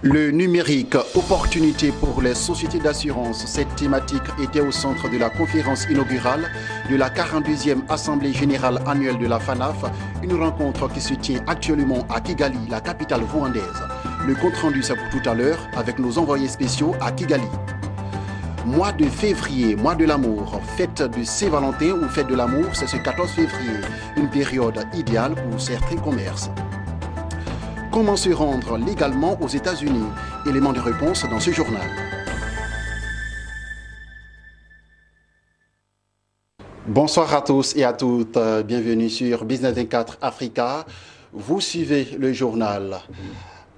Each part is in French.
Le numérique, opportunité pour les sociétés d'assurance. Cette thématique était au centre de la conférence inaugurale de la 42e Assemblée générale annuelle de la FANAF, une rencontre qui se tient actuellement à Kigali, la capitale rwandaise. Le compte-rendu, c'est pour tout à l'heure avec nos envoyés spéciaux à Kigali. Mois de février, mois de l'amour, fête de Saint-Valentin ou fête de l'amour, c'est ce 14 février, une période idéale pour certains commerces. Comment se rendre légalement aux États-Unis? Élément de réponse dans ce journal. Bonsoir à tous et à toutes. Bienvenue sur Business 24 Africa. Vous suivez le journal.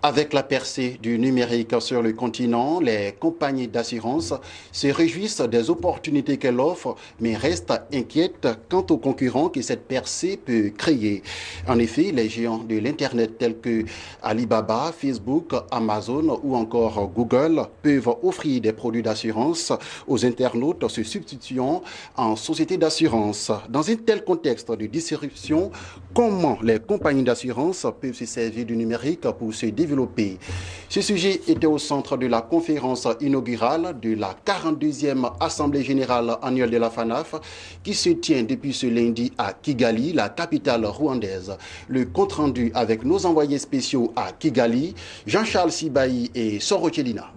Avec la percée du numérique sur le continent, les compagnies d'assurance se réjouissent des opportunités qu'elle offre, mais restent inquiètes quant aux concurrents que cette percée peut créer. En effet, les géants de l'Internet tels que Alibaba, Facebook, Amazon ou encore Google peuvent offrir des produits d'assurance aux internautes se substituant en sociétés d'assurance. Dans un tel contexte de disruption, comment les compagnies d'assurance peuvent se servir du numérique pour se développer? Ce sujet était au centre de la conférence inaugurale de la 42e Assemblée générale annuelle de la FANAF qui se tient depuis ce lundi à Kigali, la capitale rwandaise. Le compte-rendu avec nos envoyés spéciaux à Kigali, Jean-Charles Sibaï et Soro Chelina.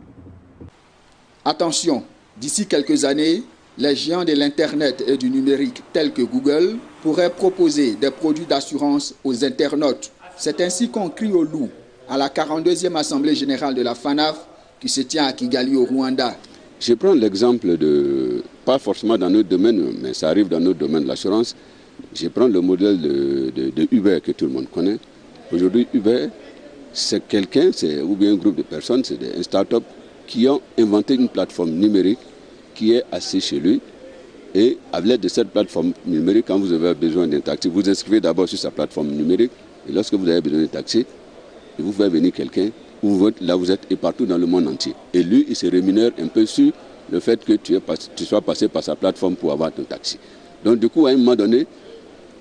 Attention, d'ici quelques années, les géants de l'Internet et du numérique tels que Google pourraient proposer des produits d'assurance aux internautes. C'est ainsi qu'on crie au loup à la 42e Assemblée générale de la FANAF qui se tient à Kigali au Rwanda. Je prends l'exemple de, pas forcément dans notre domaine, mais ça arrive dans notre domaine de l'assurance. Je prends le modèle de Uber que tout le monde connaît. Aujourd'hui, Uber, c'est quelqu'un, ou bien un groupe de personnes, c'est un start-up qui ont inventé une plateforme numérique qui est assise chez lui. Et à l'aide de cette plateforme numérique, quand vous avez besoin d'un taxi, vous inscrivez d'abord sur sa plateforme numérique. Et lorsque vous avez besoin d'un taxi, il vous fait venir quelqu'un, là vous êtes, et partout dans le monde entier. Et lui, il se rémunère un peu sur le fait que tu sois passé par sa plateforme pour avoir ton taxi. Donc du coup, à un moment donné,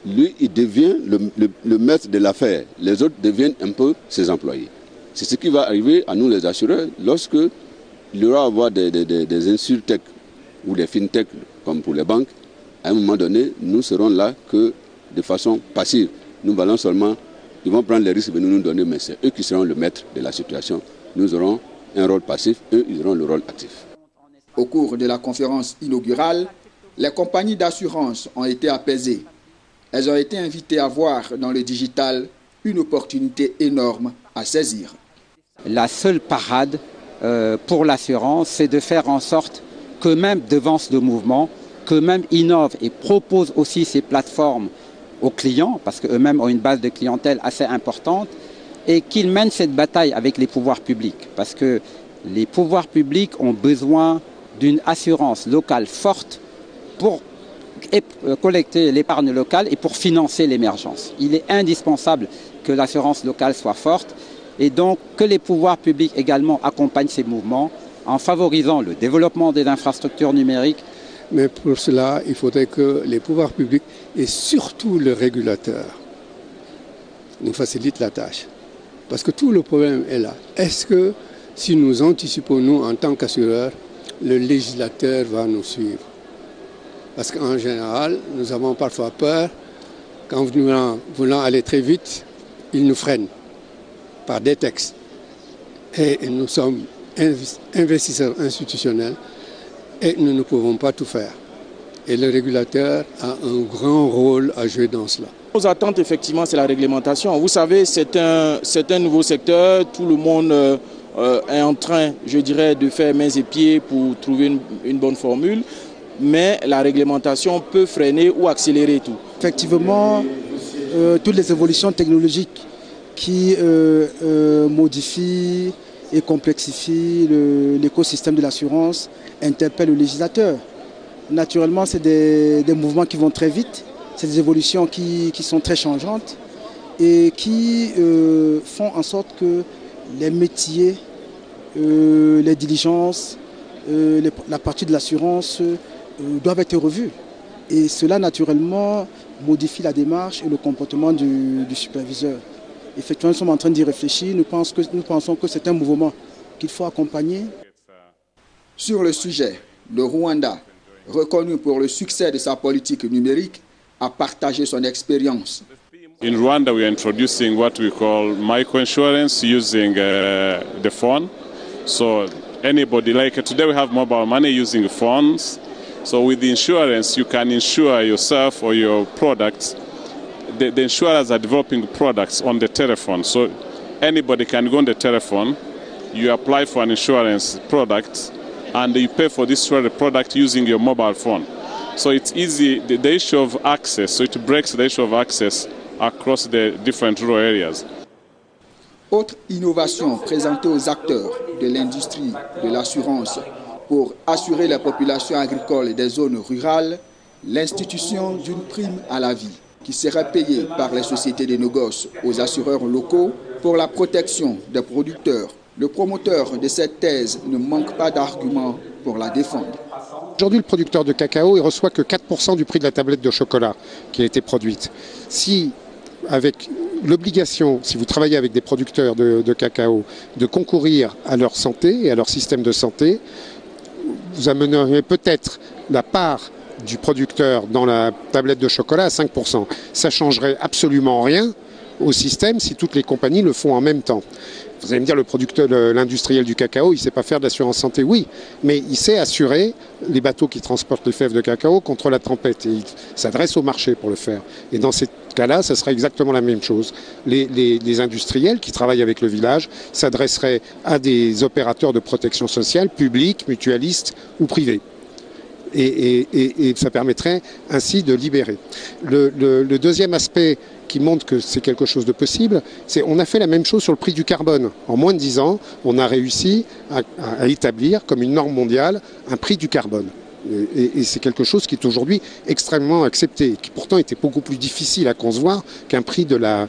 lui, il devient le maître de l'affaire. Les autres deviennent un peu ses employés. C'est ce qui va arriver à nous les assureurs lorsque il y aura à avoir des insurtech ou des fintech comme pour les banques. À un moment donné, nous serons là que de façon passive. Nous allons seulement... Ils vont prendre les risques de nous donner, mais c'est eux qui seront le maître de la situation. Nous aurons un rôle passif, eux, ils auront le rôle actif. Au cours de la conférence inaugurale, les compagnies d'assurance ont été apaisées. Elles ont été invitées à voir dans le digital une opportunité énorme à saisir. La seule parade pour l'assurance, c'est de faire en sorte qu'eux-mêmes devancent le mouvement, qu'eux-mêmes innovent et proposent aussi ces plateformes aux clients, parce qu'eux-mêmes ont une base de clientèle assez importante, et qu'ils mènent cette bataille avec les pouvoirs publics, parce que les pouvoirs publics ont besoin d'une assurance locale forte pour collecter l'épargne locale et pour financer l'émergence. Il est indispensable que l'assurance locale soit forte, et donc que les pouvoirs publics également accompagnent ces mouvements en favorisant le développement des infrastructures numériques. Mais pour cela, il faudrait que les pouvoirs publics et surtout le régulateur nous facilitent la tâche. Parce que tout le problème est là. Est-ce que si nous anticipons, nous, en tant qu'assureurs, le législateur va nous suivre? Parce qu'en général, nous avons parfois peur, quand nous voulons aller très vite, ils nous freinent par des textes. Et nous sommes investisseurs institutionnels. Et nous ne pouvons pas tout faire. Et le régulateur a un grand rôle à jouer dans cela. Nos attentes, effectivement, c'est la réglementation. Vous savez, c'est un nouveau secteur. Tout le monde est en train, je dirais, de faire mains et pieds pour trouver une bonne formule. Mais la réglementation peut freiner ou accélérer tout. Effectivement, toutes les évolutions technologiques qui modifient et complexifie l'écosystème de l'assurance, interpelle le législateur. Naturellement, c'est des mouvements qui vont très vite, c'est des évolutions qui sont très changeantes et qui font en sorte que les métiers, les diligences, la partie de l'assurance doivent être revus. Et cela, naturellement, modifie la démarche et le comportement du superviseur. Effectivement, nous sommes en train d'y réfléchir. Nous pensons que c'est un mouvement qu'il faut accompagner. Sur le sujet, le Rwanda, reconnu pour le succès de sa politique numérique, a partagé son expérience. In Rwanda, we are introducing what we call microinsurance using the phone. So anybody, like today we have mobile money using phones. So with the insurance, you can insure yourself or your products. The insurers are developing products on the telephone. So anybody can go on the telephone, you apply for an insurance product, and you pay for this product using your mobile phone. So it's easy, the issue of access, so it breaks the issue of access across the different rural areas. Autre innovation présentée aux acteurs de l'industrie de l'assurance pour assurer la population agricole des zones rurales, l'institution d'une prime à la vie qui sera payée par les sociétés de négoce aux assureurs locaux pour la protection des producteurs. Le promoteur de cette thèse ne manque pas d'arguments pour la défendre. Aujourd'hui, le producteur de cacao, il reçoit que 4% du prix de la tablette de chocolat qui a été produite. Si, avec l'obligation, si vous travaillez avec des producteurs de cacao, de concourir à leur santé et à leur système de santé, vous amèneriez peut-être la part du producteur dans la tablette de chocolat à 5%. Ça ne changerait absolument rien au système si toutes les compagnies le font en même temps. Vous allez me dire, le producteur, l'industriel du cacao, il ne sait pas faire de l'assurance santé. Oui, mais il sait assurer les bateaux qui transportent les fèves de cacao contre la tempête. Et il s'adresse au marché pour le faire. Et dans ces cas-là, ça serait exactement la même chose. Les industriels qui travaillent avec le village s'adresseraient à des opérateurs de protection sociale, publics, mutualistes ou privés. Et ça permettrait ainsi de libérer. Le deuxième aspect qui montre que c'est quelque chose de possible, c'est qu'on a fait la même chose sur le prix du carbone. En moins de 10 ans, on a réussi à établir comme une norme mondiale un prix du carbone. Et c'est quelque chose qui est aujourd'hui extrêmement accepté, et qui pourtant était beaucoup plus difficile à concevoir qu'un prix de la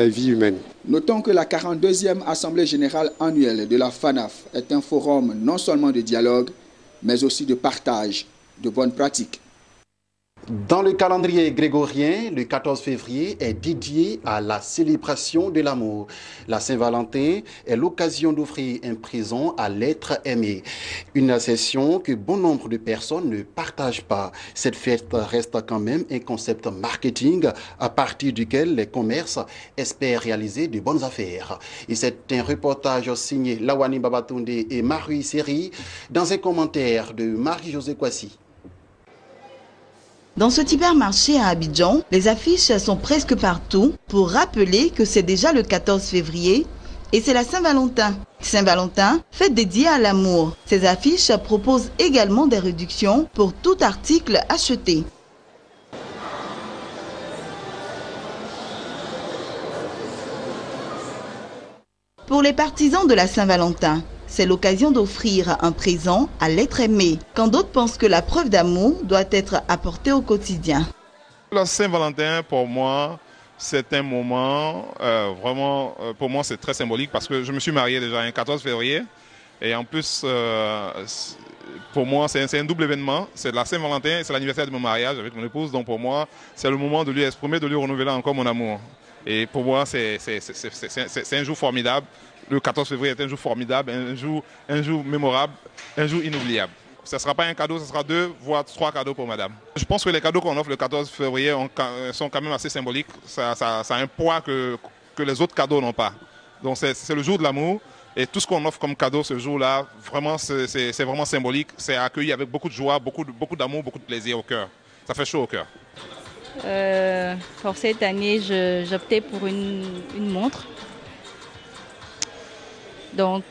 vie humaine. Notons que la 42e Assemblée générale annuelle de la FANAF est un forum non seulement de dialogue, mais aussi de partage de bonnes pratiques. Dans le calendrier grégorien, le 14 février est dédié à la célébration de l'amour. La Saint-Valentin est l'occasion d'offrir un présent à l'être aimé. Une session que bon nombre de personnes ne partagent pas. Cette fête reste quand même un concept marketing à partir duquel les commerces espèrent réaliser de bonnes affaires. Et c'est un reportage signé Lawani Babatunde et Marie Seri dans un commentaire de Marie-Josée Kwasi. Dans cet hypermarché à Abidjan, les affiches sont presque partout pour rappeler que c'est déjà le 14 février et c'est la Saint-Valentin. Saint-Valentin, fête dédiée à l'amour. Ces affiches proposent également des réductions pour tout article acheté. Pour les partisans de la Saint-Valentin, c'est l'occasion d'offrir un présent à l'être aimé, quand d'autres pensent que la preuve d'amour doit être apportée au quotidien. La Saint-Valentin, pour moi, c'est un moment, vraiment, pour moi, c'est très symbolique parce que je me suis marié déjà un 14 février. Et en plus, pour moi, c'est un double événement. C'est la Saint-Valentin et c'est l'anniversaire de mon mariage avec mon épouse. Donc pour moi, c'est le moment de lui exprimer, de lui renouveler encore mon amour. Et pour moi, c'est un jour formidable. Le 14 février est un jour formidable, un jour mémorable, un jour inoubliable. Ce ne sera pas un cadeau, ce sera 2 voire 3 cadeaux pour madame. Je pense que les cadeaux qu'on offre le 14 février sont quand même assez symboliques. Ça a un poids que les autres cadeaux n'ont pas. Donc c'est le jour de l'amour. Et tout ce qu'on offre comme cadeau ce jour-là, vraiment, c'est vraiment symbolique. C'est accueilli avec beaucoup de joie, beaucoup d'amour, beaucoup de plaisir au cœur. Ça fait chaud au cœur. Pour cette année, j'optais pour une montre. Donc,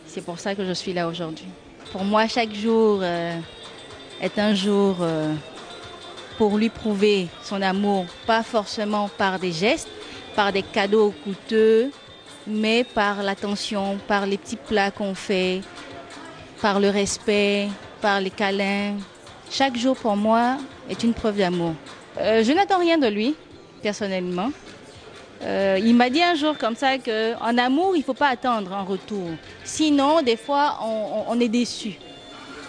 c'est pour ça que je suis là aujourd'hui. Pour moi, chaque jour est un jour pour lui prouver son amour, pas forcément par des gestes, par des cadeaux coûteux, mais par l'attention, par les petits plats qu'on fait, par le respect, par les câlins. Chaque jour pour moi est une preuve d'amour. Je n'attends rien de lui, personnellement. Il m'a dit un jour comme ça qu'en amour, il ne faut pas attendre un retour. Sinon, des fois, on est déçu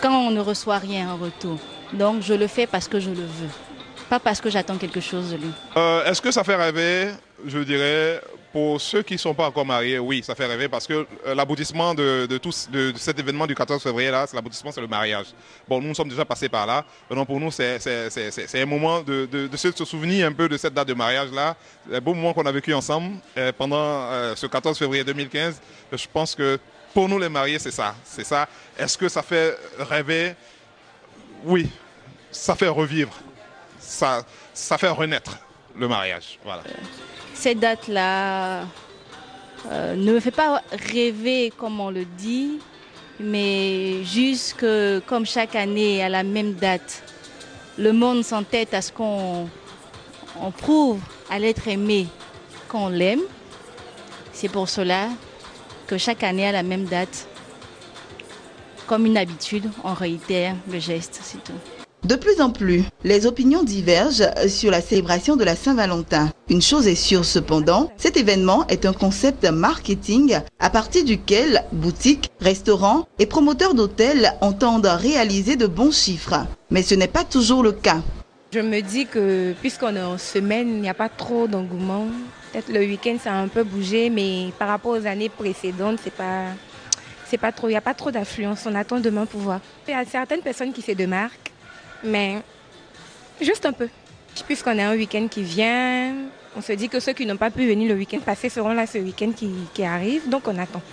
quand on ne reçoit rien en retour. Donc, je le fais parce que je le veux. pas parce que j'attends quelque chose de lui. Est-ce que ça fait rêver? Je dirais, pour ceux qui ne sont pas encore mariés, oui, ça fait rêver parce que l'aboutissement de cet événement du 14 février, là, l'aboutissement, c'est le mariage. Bon, nous sommes déjà passés par là. Donc pour nous, c'est un moment de se souvenir un peu de cette date de mariage-là, les beaux moments qu'on a vécu ensemble pendant ce 14 février 2015. Je pense que pour nous, les mariés, c'est ça. C'est ça. Est-ce que ça fait rêver? Oui, ça fait revivre. Ça fait renaître le mariage. Voilà. Cette date-là ne me fait pas rêver comme on le dit, mais juste que comme chaque année à la même date, le monde s'entête à ce qu'on prouve à l'être aimé qu'on l'aime. C'est pour cela que chaque année à la même date, comme une habitude, on réitère le geste, c'est tout. De plus en plus, les opinions divergent sur la célébration de la Saint-Valentin. Une chose est sûre cependant, cet événement est un concept marketing à partir duquel boutiques, restaurants et promoteurs d'hôtels entendent réaliser de bons chiffres. Mais ce n'est pas toujours le cas. Je me dis que puisqu'on est en semaine, il n'y a pas trop d'engouement. Peut-être le week-end ça a un peu bougé, mais par rapport aux années précédentes, c'est pas trop, il n'y a pas trop d'affluence. On attend demain pour voir. Il y a certaines personnes qui se démarquent. Mais juste un peu. Puisqu'on a un week-end qui vient, on se dit que ceux qui n'ont pas pu venir le week-end passé seront là ce week-end qui arrive. Donc on attend.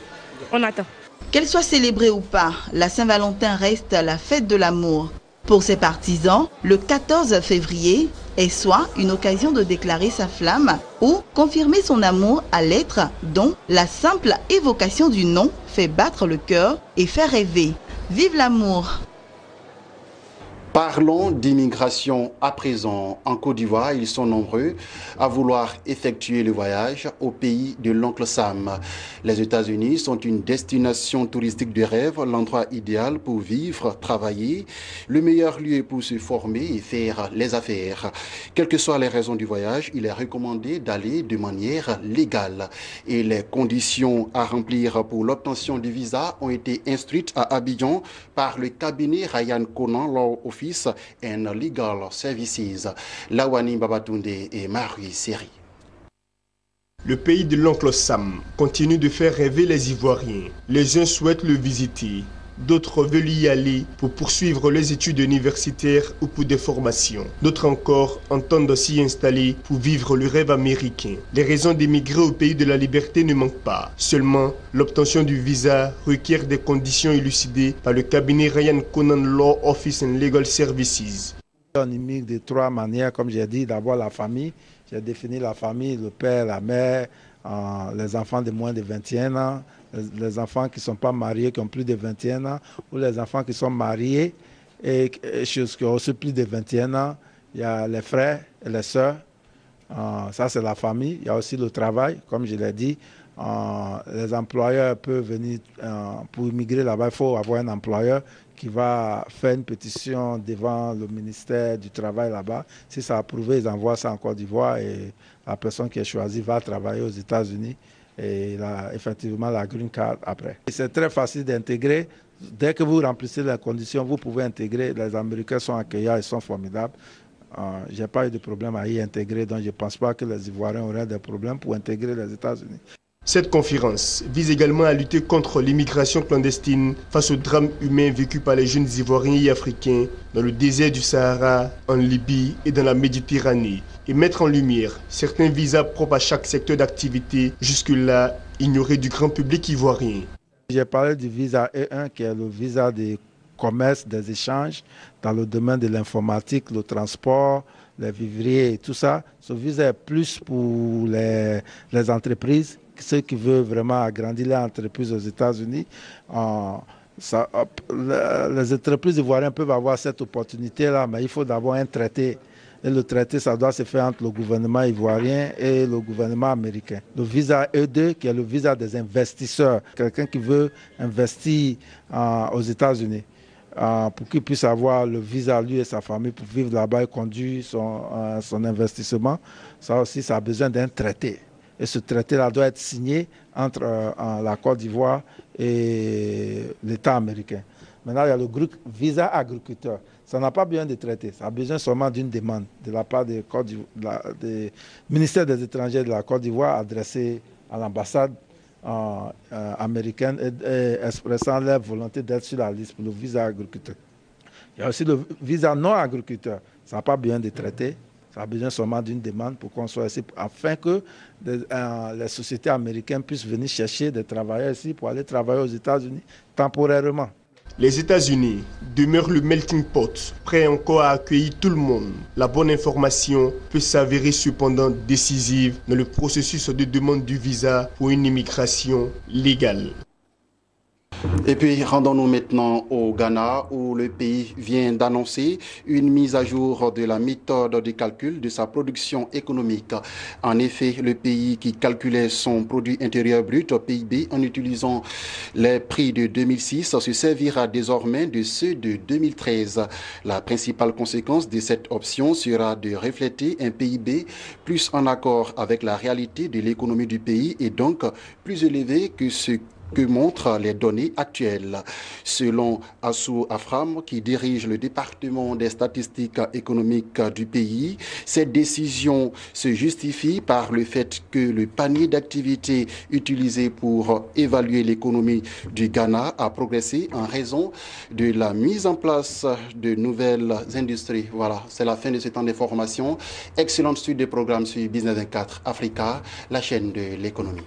On attend. Qu'elle soit célébrée ou pas, la Saint-Valentin reste la fête de l'amour. Pour ses partisans, le 14 février est soit une occasion de déclarer sa flamme ou confirmer son amour à l'être dont la simple évocation du nom fait battre le cœur et fait rêver. Vive l'amour! Parlons d'immigration à présent. En Côte d'Ivoire, ils sont nombreux à vouloir effectuer le voyage au pays de l'oncle Sam. Les États-Unis sont une destination touristique de rêve, l'endroit idéal pour vivre, travailler, le meilleur lieu pour se former et faire les affaires. Quelles que soient les raisons du voyage, il est recommandé d'aller de manière légale. Et les conditions à remplir pour l'obtention du visa ont été instruites à Abidjan par le cabinet Ryan Conan Law Office and Legal Services. Lawani Babatunde et Marie Seri. Le pays de l'oncle Sam continue de faire rêver les Ivoiriens. Les uns souhaitent le visiter, d'autres veulent y aller pour poursuivre les études universitaires ou pour des formations. D'autres encore entendent s'y installer pour vivre le rêve américain. Les raisons d'émigrer au pays de la liberté ne manquent pas. Seulement, l'obtention du visa requiert des conditions élucidées par le cabinet Ryan Conan Law Office and Legal Services. On immigre de trois manières, comme j'ai dit. D'abord la famille. J'ai défini la famille, le père, la mère, les enfants de moins de 21 ans, les enfants qui ne sont pas mariés, qui ont plus de 21 ans, ou les enfants qui sont mariés et qui ont aussi plus de 21 ans. Il y a les frères et les sœurs. Ça, c'est la famille. Il y a aussi le travail, comme je l'ai dit. Les employeurs peuvent venir pour immigrer là-bas. Il faut avoir un employeur qui va faire une pétition devant le ministère du Travail là-bas. Si c'est approuvé, ils envoient ça en Côte d'Ivoire et la personne qui est choisie va travailler aux États-Unis et effectivement la green card après. C'est très facile d'intégrer. Dès que vous remplissez les conditions, vous pouvez intégrer. Les Américains sont accueillants, ils sont formidables. Je n'ai pas eu de problème à y intégrer, donc je ne pense pas que les Ivoiriens auraient des problèmes pour intégrer les États-Unis. Cette conférence vise également à lutter contre l'immigration clandestine face aux drames humains vécus par les jeunes Ivoiriens et Africains dans le désert du Sahara, en Libye et dans la Méditerranée, et mettre en lumière certains visas propres à chaque secteur d'activité, jusque-là ignorés du grand public ivoirien. J'ai parlé du visa E1 qui est le visa de commerce, des échanges dans le domaine de l'informatique, le transport, les vivriers et tout ça. Ce visa est plus pour les entreprises, ceux qui veulent vraiment agrandir les entreprises aux États-Unis. Les entreprises ivoiriennes peuvent avoir cette opportunité-là, mais il faut d'abord un traité. Et le traité, ça doit se faire entre le gouvernement ivoirien et le gouvernement américain. Le visa E2, qui est le visa des investisseurs, quelqu'un qui veut investir aux États-Unis, pour qu'il puisse avoir le visa, lui et sa famille, pour vivre là-bas et conduire son investissement. Ça aussi, ça a besoin d'un traité. Et ce traité-là doit être signé entre la Côte d'Ivoire et l'État américain. Maintenant, il y a le visa agriculteur. Ça n'a pas besoin de traiter. Ça a besoin seulement d'une demande de la part du ministère des étrangers de la Côte d'Ivoire adressée à l'ambassade américaine et expressant leur volonté d'être sur la liste pour le visa agriculteur. Il y a aussi le visa non agriculteur. Ça n'a pas besoin de traiter. Ça a besoin seulement d'une demande pour qu'on soit ici, afin que les sociétés américaines puissent venir chercher des travailleurs ici pour aller travailler aux États-Unis temporairement. Les États-Unis demeurent le melting pot, prêt encore à accueillir tout le monde. La bonne information peut s'avérer cependant décisive dans le processus de demande du visa pour une immigration légale. Et puis, rendons-nous maintenant au Ghana, où le pays vient d'annoncer une mise à jour de la méthode de calcul de sa production économique. En effet, le pays qui calculait son produit intérieur brut, PIB, en utilisant les prix de 2006, se servira désormais de ceux de 2013. La principale conséquence de cette option sera de refléter un PIB plus en accord avec la réalité de l'économie du pays et donc plus élevé que ce que montrent les données actuelles. Selon Assou Afram, qui dirige le département des statistiques économiques du pays, cette décision se justifie par le fait que le panier d'activités utilisé pour évaluer l'économie du Ghana a progressé en raison de la mise en place de nouvelles industries. Voilà, c'est la fin de ce temps d'information. Excellente suite des programmes sur Business 24 Africa, la chaîne de l'économie.